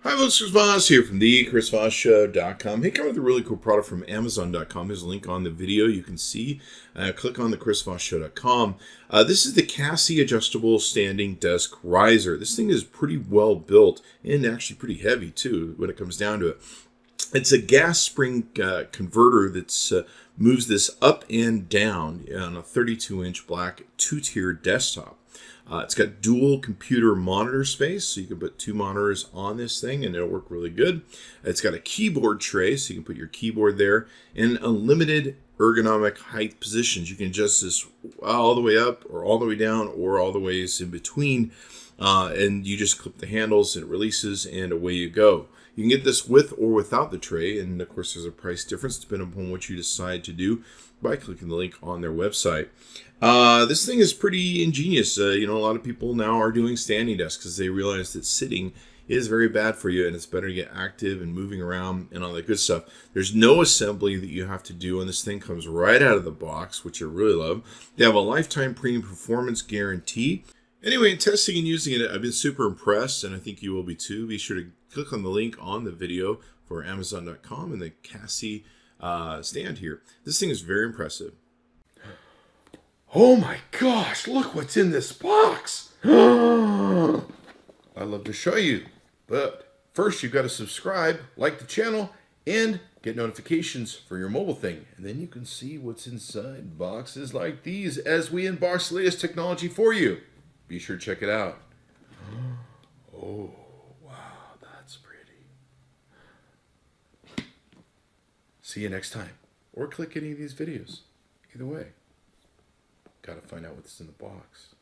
Hi, folks. Chris Voss here from the ChrisVossShow.com. Hey, come with a really cool product from amzn.to. There's a link on the video you can see. Click on the ChrisVossShow.com. This is the Casiii adjustable standing desk riser. This thing is pretty well built and actually pretty heavy too when it comes down to it. It's a gas spring converter that moves this up and down on a 32-inch black two-tier desktop. It's got dual computer monitor space, so you can put two monitors on this thing and it'll work really good. It's got a keyboard tray, so you can put your keyboard there, and unlimited ergonomic height positions. You can adjust this all the way up or all the way down or all the ways in between, and you just clip the handles and it releases and away you go. You can get this with or without the tray, and of course there's a price difference depending upon what you decide to do by clicking the link on their website. This thing is pretty ingenious. A lot of people now are doing standing desks because they realize that sitting is very bad for you and it's better to get active and moving around and all that good stuff. There's no assembly that you have to do, and this thing comes right out of the box, which I really love. They have a lifetime premium performance guarantee. Anyway, in testing and using it, I've been super impressed, and I think you will be too. Be sure to click on the link on the video for amzn.com and the Casiii stand here. This thing is very impressive. Oh my gosh, look what's in this box. I'd love to show you, but first you've got to subscribe, like the channel, and get notifications for your mobile thing. And then you can see what's inside boxes like these as we unbox the latest technology for you. Be sure to check it out. Oh, wow, that's pretty. See you next time. Or click any of these videos. Either way. Got to find out what's in the box.